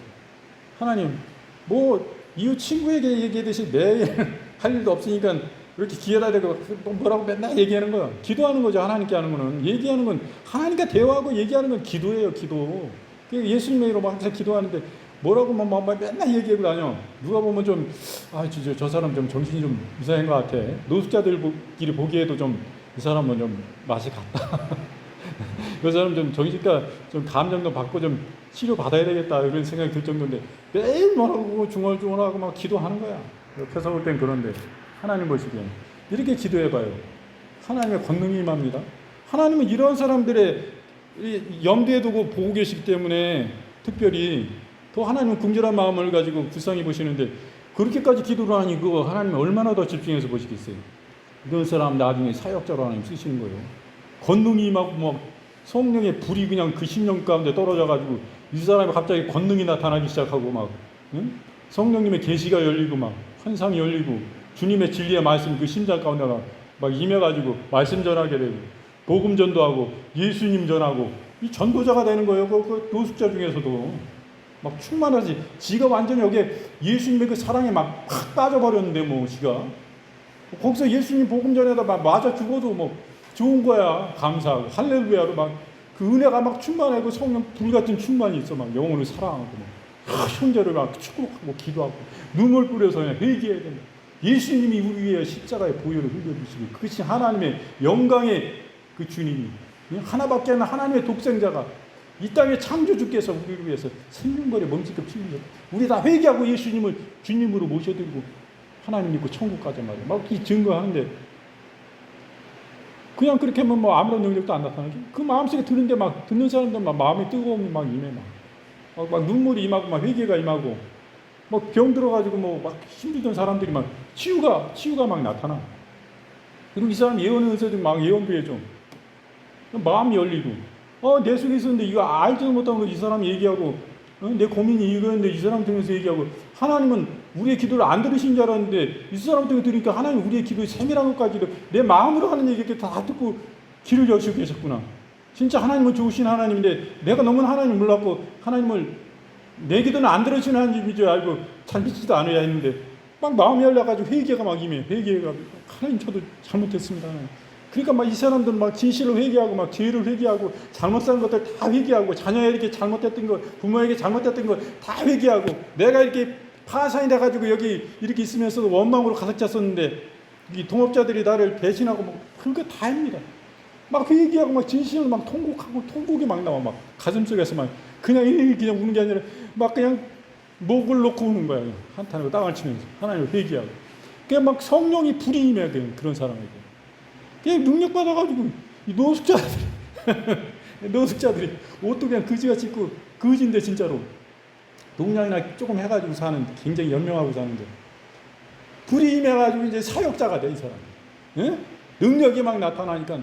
하나님 뭐 이웃 친구에게 얘기하듯이 매일 할 일도 없으니까 이렇게 기회다 대고 뭐라고 맨날 얘기하는 거야. 기도하는 거죠. 하나님께 하는 거는. 얘기하는 건 하나님과 대화하고 얘기하는 건 기도예요. 기도. 예수님의 이름으로 항상 기도하는데 뭐라고 맨날 얘기하고 다녀. 누가 보면 좀 진짜 저 사람 좀 정신이 좀 이상한 것 같아. 노숙자들끼리 보기에도 좀 이 사람은 좀 맛이 갔다. 그 사람 좀 정신과 좀 감정도 받고 좀 치료 받아야 되겠다 이런 생각이 들 정도인데 매일 뭐라고 중얼중얼하고 막 기도하는 거야. 옆에서 볼 땐 그런데 하나님 보시기엔 이렇게 기도해봐요. 하나님의 권능이 임합니다. 하나님은 이런 사람들의 염두에 두고 보고 계시기 때문에 특별히 더 하나님은 긍휼한 마음을 가지고 불쌍히 보시는데 그렇게까지 기도를 하니 그거 하나님은 얼마나 더 집중해서 보시겠어요. 이런 사람 나중에 사역자로 하나님 쓰시는 거예요. 권능이 임하고 막 성령의 불이 그냥 그 심령 가운데 떨어져가지고 이 사람이 갑자기 권능이 나타나기 시작하고 막 성령님의 계시가 열리고 막 환상이 열리고 주님의 진리의 말씀 그 심장 가운데가 막 임해가지고 말씀 전하게 되고 복음 전도하고 예수님 전하고 이 전도자가 되는 거예요. 그 노숙자 중에서도 막 충만하지. 지가 완전히 여기에 예수님의 그 사랑에 막 팍 빠져버렸는데 뭐 지가 거기서 예수님 복음 전에다 막 맞아 죽어도 뭐 좋은 거야. 감사하고 할렐루야로 막 그 은혜가 막 충만하고 성령 불같은 충만이 있어. 막 영혼을 사랑하고 막 형제를 막 축복하고 기도하고 눈물 뿌려서 그냥 회개해야 된다. 예수님이 우리 위해 십자가의 보혈을 흘려주시고 그것이 하나님의 영광의 그 주님이 하나밖에 없는 하나님의 독생자가 이 땅의 창조주께서 우리를 위해서 생명벌에 멈칫게 피우셔. 우리 다 회개하고 예수님을 주님으로 모셔드리고 하나님 믿고 천국 가자 말이야. 막 이 증거하는데 그냥 그렇게 하면 뭐 아무런 능력도 안 나타나지. 그 마음속에 드는데 막 듣는 사람들 막 마음이 뜨거움이 막 임해 막 눈물이 임하고 막 회개가 임하고 막 병 들어가지고 뭐 막 힘들던 사람들이 막 치유가 막 나타나. 그리고 이 사람 예언의 은사도 막 예언도 해줘. 마음이 열리고 내 속에 있었는데 이거 알지도 못한 거 이 사람이 얘기하고, 내 고민이 이거였는데 이 사람 통해서 얘기하고, 하나님은 우리의 기도를 안 들으신 줄 알았는데 이 사람 통해 들으니까 하나님 우리의 기도의 세밀한 것까지도 내 마음으로 하는 얘기 다 듣고 귀를 여시고 계셨구나. 진짜 하나님은 좋으신 하나님인데 내가 너무 하나님 몰랐고 하나님을 내 기도는 안 들으시는 하나님인 줄 알고 잘 믿지도 않아야 했는데 막 마음이 열려가지고 회개가 막 임해. 회개가 하나님 저도 잘못했습니다. 그러니까 막 이 사람들 막 진실을 회개하고 막 죄를 회개하고 잘못 산 것들 다 회개하고 자녀에게 잘못했던 거 부모에게 잘못했던 거 다 회개하고 내가 이렇게 파산이 돼가지고 여기 이렇게 있으면서도 원망으로 가득 찼었는데 이 동업자들이 나를 배신하고 뭐 그런 거 다 합니다. 막 회개하고 막 진실을 막 통곡하고 통곡이 막 나와 막 가슴속에서 막 그냥 우는 게 아니라 막 그냥 목을 놓고 우는 거야. 한탄하고 땅을 치면서 하나님을 회개하고 그냥 막 성령이 불이 임해야 되는 그런 사람에게 그냥 능력 받아가지고 이 노숙자들이 옷도 그냥 그지같이 입고 그지인데 진짜로 농량이나 조금 해가지고 사는 굉장히 연명하고 사는데 불이 임해가지고 이제 사역자가 돼 이 사람. 예? 능력이 막 나타나니까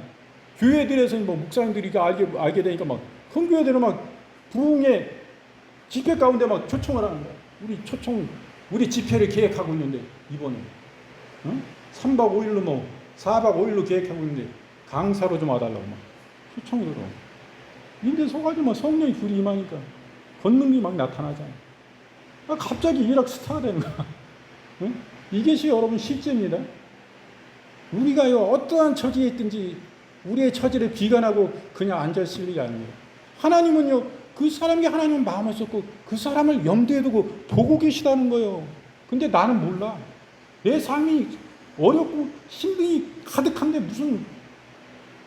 교회들에서 뭐 목사님들이 알게 되니까 막 큰 교회들은 막 부흥의 집회 가운데 막 초청을 하는 거야. 우리 집회를 계획하고 있는데 이번에 3박 5일로 뭐 4박 5일로 계획하고 있는데 강사로 좀 와달라고 막 초청을 들어. 근데 속아지고 막 성령이 불이 임하니까 권능이 막 나타나잖아. 갑자기 일학 스타가 되는 거야. 이것이 여러분 실제입니다. 우리가요 어떠한 처지에 있든지 우리의 처지를 비관하고 그냥 앉아있을 일이 아닙니다. 하나님은요 그 사람이 하나님은 마음을 썼고 그 사람을 염두에 두고 보고 계시다는 거예요. 근데 나는 몰라. 내 삶이 어렵고 힘듦이 가득한데 무슨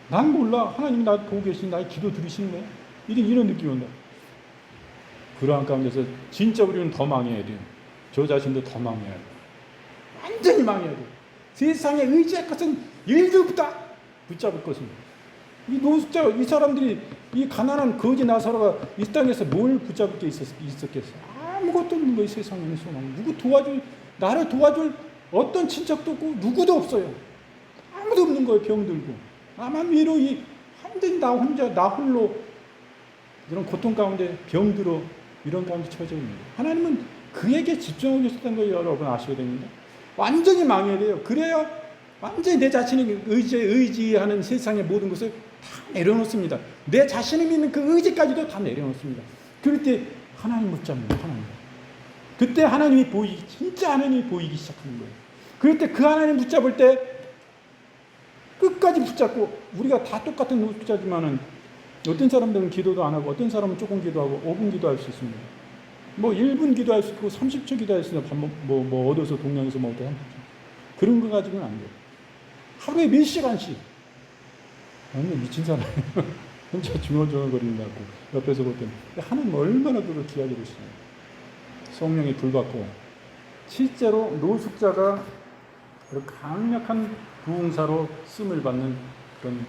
난 몰라. 하나님이 나 보고 계신 나의 기도 들으시는 거야. 이런 느낌이 온다. 그러한 가운데서 진짜 우리는 더 망해야 돼요. 저 자신도 더 망해야 돼요. 완전히 망해야 돼요. 세상에 의지할 것은 일도 없다. 붙잡을 것은 이 노숙자 이 사람들이 이 가난한 거지 나사로가 이 땅에서 뭘 붙잡을 게 있었겠어? 아무것도 없는 거예요. 세상에서 나를 도와줄 어떤 친척도 없고 누구도 없어요. 아무도 없는 거예요. 병들고 나만 외로이 완전히 나 혼자 나 홀로 이런 고통 가운데 병들어 이런 가운데 처져 있는 거예요. 하나님은 그에게 집중하고 계셨다는 걸 여러분 아셔야 됩니다. 완전히 망해야 돼요. 그래야 완전히 내 자신이 의지하는 세상의 모든 것을 다 내려놓습니다. 내 자신을 믿는 그 의지까지도 다 내려놓습니다. 그럴 때 하나님 붙잡는 하나님. 그때 하나님이 진짜 하나님이 보이기 시작하는 거예요. 그럴 때 그 하나님 붙잡을 때 끝까지 붙잡고 우리가 다 똑같은 노숙자지만은 어떤 사람들은 기도도 안 하고 어떤 사람은 조금 기도하고 5분 기도할 수 있습니다. 뭐 1분 기도할 수 있고 30초 기도할 수 있는 뭐 얻어서 동양에서 뭐 어떻게 그런 거 가지고는 안 돼요. 하루에 몇 시간씩 완전 미친 사람 혼자 중얼중얼거린다고 옆에서 볼 때는 하나님 얼마나 그걸 귀하게 보시나요. 성령의 불 받고 실제로 노숙자가 강력한 부흥사로 쓰임을 받는 그런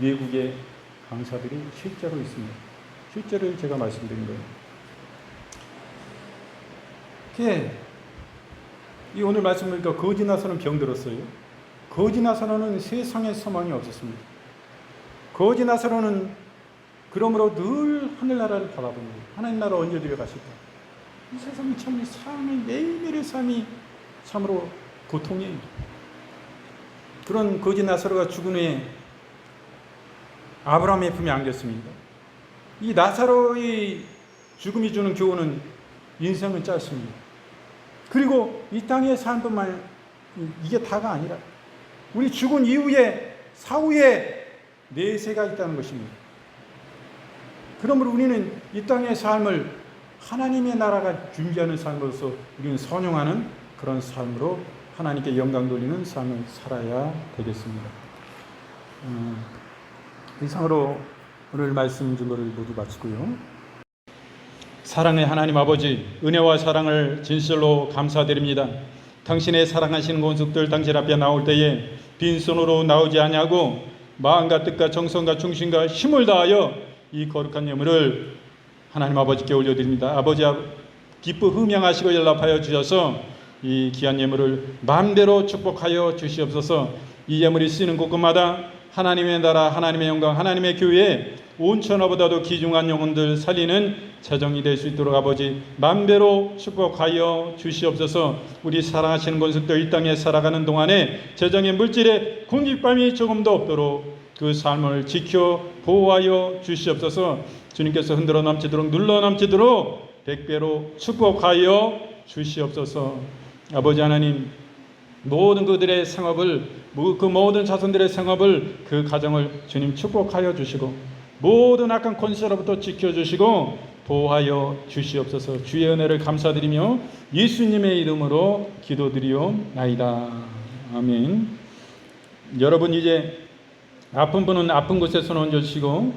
외국의 강사들이 실제로 있습니다. 실제로 제가 말씀드린 거예요. 이 오늘 말씀 보니까 거지 나사로는 병들었어요. 거지 나사로는 세상에 소망이 없었습니다. 거지 나사로는 그러므로 늘 하늘나라를 바라봅니다. 하나님 나라 언제 들어가실까? 이 세상이 참 삶의 매일매일의 삶이 참으로 고통이에요. 그런 거지 나사로가 죽은 후에 아브라함의 품에 안겼습니다. 이 나사로의 죽음이 주는 교훈은 인생은 짧습니다. 그리고 이 땅의 삶뿐만 이게 다가 아니라 우리 죽은 이후에 사후에 내세가 있다는 것입니다. 그러므로 우리는 이 땅의 삶을 하나님의 나라가 준비하는 삶으로서 우리는 선용하는 그런 삶으로 하나님께 영광 돌리는 삶을 살아야 되겠습니다. 이상으로 오늘 말씀 준거를 모두 마치고요. 사랑의 하나님 아버지, 은혜와 사랑을 진실로 감사드립니다. 당신의 사랑하시는 권속들 당신 앞에 나올 때에 빈손으로 나오지 아니하고 마음과 뜻과 정성과 충신과 힘을 다하여 이 거룩한 예물을 하나님 아버지께 올려드립니다. 아버지 기뻐 흠양하시고 연락하여 주셔서 이 귀한 예물을 마음대로 축복하여 주시옵소서. 이 예물이 쓰이는 곳곳마다 하나님의 나라, 하나님의 영광, 하나님의 교회에 온 천하보다도 귀중한 영혼들 살리는 재정이 될 수 있도록 아버지 만배로 축복하여 주시옵소서. 우리 사랑하시는 권속도 이 땅에 살아가는 동안에 재정의 물질에 궁핍감이 조금도 없도록 그 삶을 지켜 보호하여 주시옵소서. 주님께서 흔들어 넘치도록 눌러 넘치도록 백배로 축복하여 주시옵소서. 아버지 하나님, 모든 그들의 생업을, 그 모든 자손들의 생업을, 그 가정을 주님 축복하여 주시고 모든 악한 권세로부터 지켜주시고 보호하여 주시옵소서. 주의 은혜를 감사드리며 예수님의 이름으로 기도드리옵나이다. 아멘. 여러분, 이제 아픈 분은 아픈 곳에 손을 얹으시고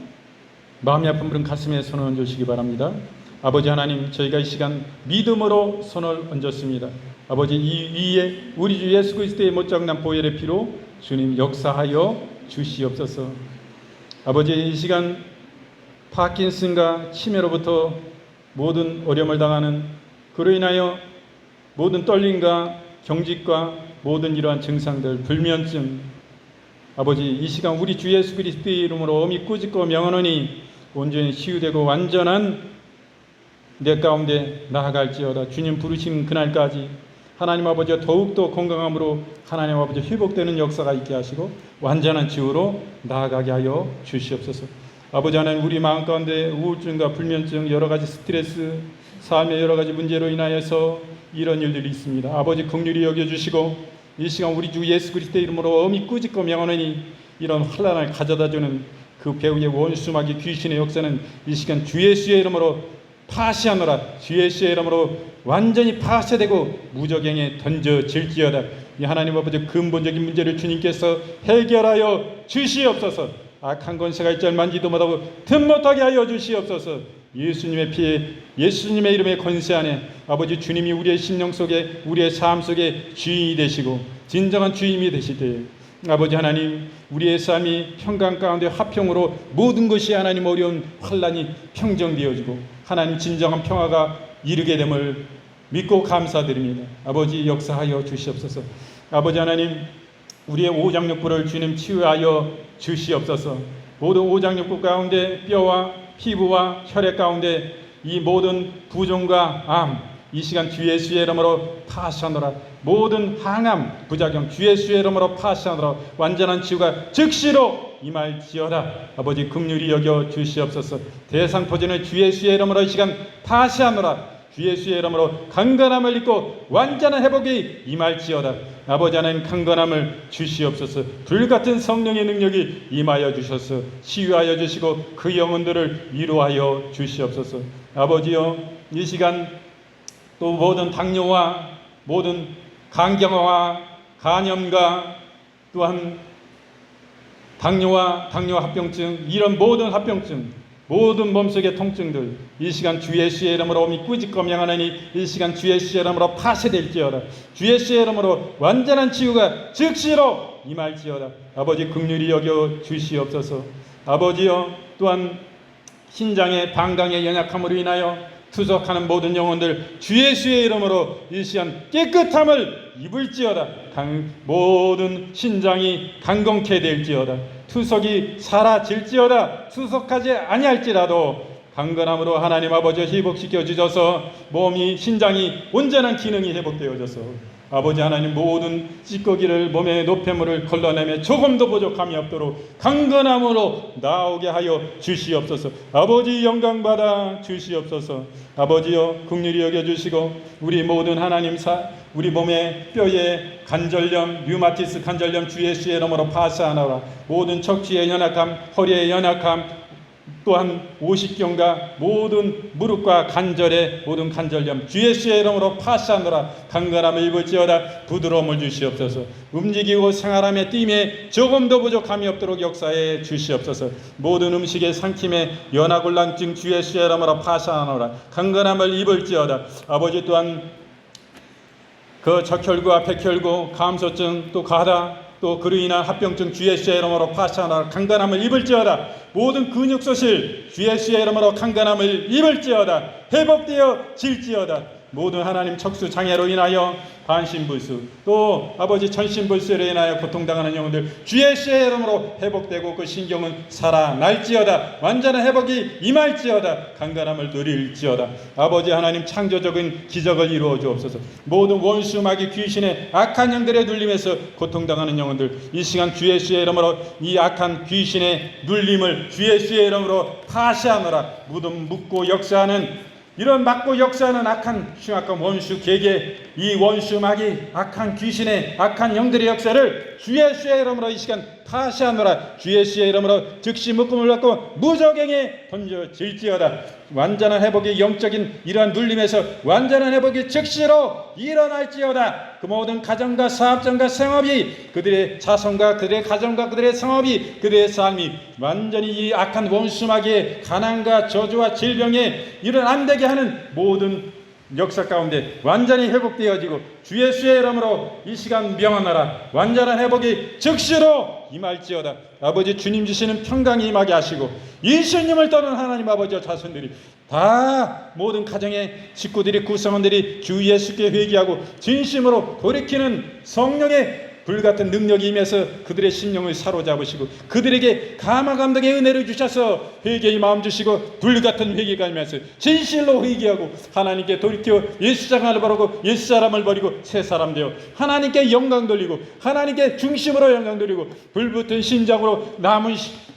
마음이 아픈 분은 가슴에 손을 얹으시기 바랍니다. 아버지 하나님, 저희가 이 시간 믿음으로 손을 얹었습니다. 아버지, 이 위에 우리 주 예수 그리스도의 못장난 보혈의 피로 주님 역사하여 주시옵소서. 아버지, 이 시간 파킨슨과 치매로부터 모든 어려움을 당하는, 그로 인하여 모든 떨림과 경직과 모든 이러한 증상들, 불면증, 아버지 이 시간 우리 주 예수 그리스도의 이름으로 엄히 꾸짖고 명하노니 온전히 치유되고 완전한 내 가운데 나아갈지어다. 주님 부르신 그날까지 하나님 아버지가 더욱더 건강함으로 하나님 아버지 회복되는 역사가 있게 하시고 완전한 치유로 나아가게 하여 주시옵소서. 아버지 하나님, 우리 마음 가운데 우울증과 불면증, 여러 가지 스트레스, 삶의 여러 가지 문제로 인하여서 이런 일들이 있습니다. 아버지 긍휼히 여겨주시고 이 시간 우리 주 예수 그리스도의 이름으로 엄히 꾸짖고 명하노니 이런 환난을 가져다주는 그 배후의 원수마귀 귀신의 역사는 이 시간 주 예수의 이름으로 파시하노라. 주 예수의 이름으로 완전히 파쇄되고 무적행에 던져질지어다. 이 하나님 아버지 근본적인 문제를 주님께서 해결하여 주시옵소서. 악한 권세가 있지 만지도 못하고 틈 못하게 하여 주시옵소서. 예수님의 피에, 예수님의 이름의 권세 안에 아버지 주님이 우리의 심령 속에, 우리의 삶 속에 주인이 되시고 진정한 주인이 되실 때에 아버지 하나님, 우리의 삶이 평강 가운데 화평으로 모든 것이 하나님 어려운 환난이 평정되어지고 하나님 진정한 평화가 이르게 됨을 믿고 감사드립니다. 아버지 역사하여 주시옵소서. 아버지 하나님, 우리의 오장육부를 주님 치유하여 주시옵소서. 모든 오장육부 가운데 뼈와 피부와 혈액 가운데 이 모든 부종과 암, 이 시간 주 예수의 이름으로 파시하노라. 모든 항암 부작용 주 예수의 이름으로 파시하노라. 완전한 치유가 즉시로 임할지어다. 아버지 긍휼히 여겨 주시옵소서. 대상포진을 주 예수의 이름으로 이 시간 파시하노라. 주 예수의 이름으로 강건함을 입고 완전한 회복이 임할지어다. 아버지 하나님, 강건함을 주시옵소서. 불같은 성령의 능력이 임하여 주셔서 치유하여 주시고 그 영혼들을 위로하여 주시옵소서. 아버지여, 이 시간 또 모든 당뇨와 모든 간경화와 간염과 또한 당뇨와 당뇨 합병증, 이런 모든 합병증, 모든 몸속의 통증들 이 시간 주 예수의 이름으로 엄히 꾸짖고 명하노니 이 시간 주 예수의 이름으로 파쇄될지어다. 주 예수의 이름으로 완전한 치유가 즉시로 임할지어다. 아버지 긍휼히 여겨 주시옵소서. 아버지여, 또한 신장의 방광의 연약함으로 인하여 투석하는 모든 영혼들 주 예수의 이름으로 이 시간 깨끗함을 입을지어다. 모든 신장이 강건케 될지어다. 투석이 사라질지어다. 투석하지 아니할지라도 강건함으로 하나님 아버지 회복시켜 주셔서 몸이, 신장이 온전한 기능이 회복되어져서 아버지 하나님 모든 찌꺼기를, 몸의 노폐물을 걸러내며 조금도 부족함이 없도록 강건함으로 나오게 하여 주시옵소서. 아버지 영광받아 주시옵소서. 아버지여 긍휼히 여겨주시고 우리 모든 하나님 우리 몸의 뼈에 관절염, 류마티스 관절염 주 예수의 이름으로 파쇄하노라. 모든 척추의 연약함, 허리의 연약함, 또한 오십경과 모든 무릎과 관절의 모든 관절염 주 예수의 이름으로 파쇄하노라. 강건함을 입을지어다. 부드러움을 주시옵소서. 움직이고 생활함에 띠임에 조금도 부족함이 없도록 역사해 주시옵소서. 모든 음식의 삼킴에 연하곤란증 주 예수의 이름으로 파쇄하노라. 강건함을 입을지어다. 아버지, 또한 그 적혈구와 백혈구, 감소증, 또 가다, 또 그로 인한 합병증 주 예수의 이름으로 파쇄하노라. 강건함을 입을지어다. 모든 근육소실 주 예수의 이름으로 강건함을 입을지어다. 회복되어 질지어다. 모든 하나님 척수 장애로 인하여 반신불수 또 아버지 전신불수로 인하여 고통당하는 영혼들 주의 씨의 이름으로 회복되고 그 신경은 살아날지어다. 완전한 회복이 임할지어다. 강건함을 누릴지어다. 아버지 하나님 창조적인 기적을 이루어 주옵소서. 모든 원수 마귀 귀신의 악한 영들의 눌림에서 고통당하는 영혼들 이 시간 주의 씨의 이름으로 이 악한 귀신의 눌림을 주의 씨의 이름으로 파시하노라. 무덤 묻고 역사하는 이런 막고 역사하는 악한 흉악한 원수 계계 이 원수 마귀 악한 귀신의 악한 영들의 역사를 주의 씨의 이름으로 이 시간 파시하노라. 주의 씨의 이름으로 즉시 묶음을 받고 무적행에 던져질지어다. 완전한 회복이 영적인 이러한 눌림에서 완전한 회복이 즉시로 일어날지어다. 그 모든 가정과 사업장과 생업이 그들의 자손과 그들의 가정과 그들의 생업이 그들의 삶이 완전히 이 악한 원수 마귀의 가난과 저주와 질병에 이런 안 되게 하는 모든 역사 가운데 완전히 회복되어지고 주의 씨의 이름으로 이 시간 명하노라. 완전한 회복이 즉시로 임할지어다. 아버지 주님 주시는 평강이 임하게 하시고 예수님을 떠난 하나님 아버지와 자손들이 다 모든 가정의 식구들이 구성원들이 주 예수께 회개하고 진심으로 돌이키는 성령의 불같은 능력이 임해서 그들의 심령을 사로잡으시고 그들에게 감화감동의 은혜를 주셔서 회개의 마음 주시고 불같은 회개가 임해서 진실로 회개하고 하나님께 돌이켜 예수 장을 바르고 예수 사람을 버리고 새 사람 되어 하나님께 영광 돌리고 하나님께 중심으로 영광 돌리고 불붙은 심장으로 남은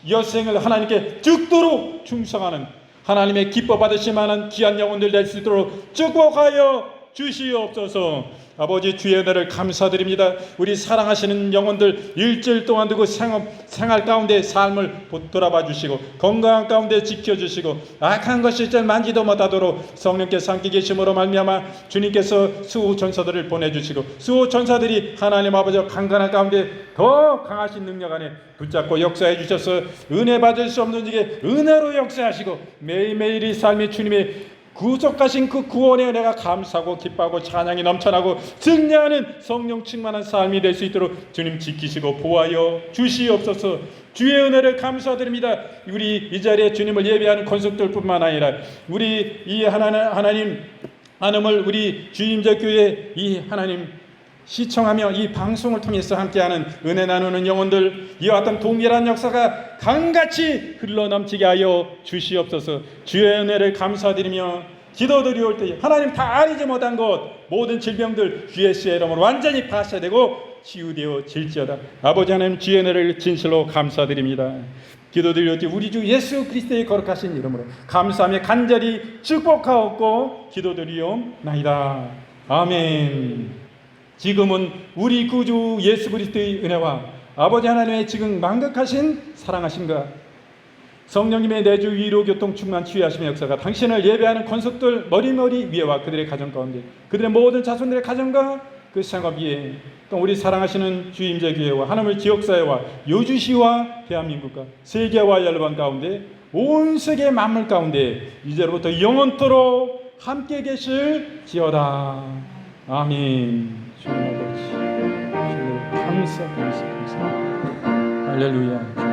여생을 하나님께 죽도록 충성하는 하나님의 기뻐 받으실 만한 귀한 영혼들 될 수 있도록 축복하여 주시옵소서. 아버지 주의 은혜를 감사드립니다. 우리 사랑하시는 영혼들 일주일 동안 두고 생활 가운데 삶을 돌아봐 주시고 건강한 가운데 지켜주시고 악한 것이 만지도 못하도록 성령께서 함께 계심으로 말미암아 주님께서 수호 전사들을 보내주시고 수호 전사들이 하나님 아버지와 강건한 가운데 더 강하신 능력 안에 붙잡고 역사해 주셔서 은혜 받을 수 없는 이게 은혜로 역사하시고 매일매일이 삶이 주님의 구속하신 그 구원의 은혜가 감사하고 기뻐하고 찬양이 넘쳐나고 승리하는 성령 충만한 삶이 될 수 있도록 주님 지키시고 보호하여 주시옵소서. 주의 은혜를 감사드립니다. 우리 이 자리에 주님을 예배하는 권속들뿐만 아니라 우리 이 하나님 안음을 우리 주임제교회 이 하나님 시청하며 이 방송을 통해서 함께하는 은혜 나누는 영혼들 이와 같은 동일한 역사가 강같이 흘러넘치게 하여 주시옵소서. 주의 은혜를 감사드리며 기도드리올 때 하나님 다 알지 못한 것 모든 질병들 주의 씨의 이름으로 완전히 파쇄되고 치유되어질지어다. 아버지 하나님 주의 은혜를 진실로 감사드립니다. 기도드리올 때 우리 주 예수 그리스도의 거룩하신 이름으로 감사하며 간절히 축복하옵고 기도드리옵나이다. 아멘. 지금은 우리 구주 예수 그리스도의 은혜와 아버지 하나님의 지금 만극하신 사랑하심과 성령님의 내주 위로 교통 충만 치유하심의 역사가 당신을 예배하는 권속들 머리머리 위에와 그들의 가정 가운데 그들의 모든 자손들의 가정과 그 생업 위에 또 우리 사랑하시는 주임제교회와 하나님의 지역사회와 요주시와 대한민국과 세계와 열방 가운데 온 세계 만물 가운데 이제로부터 영원토록 함께 계실지어다. 아멘. 주님 아버지, 주님 감사. 할렐루야.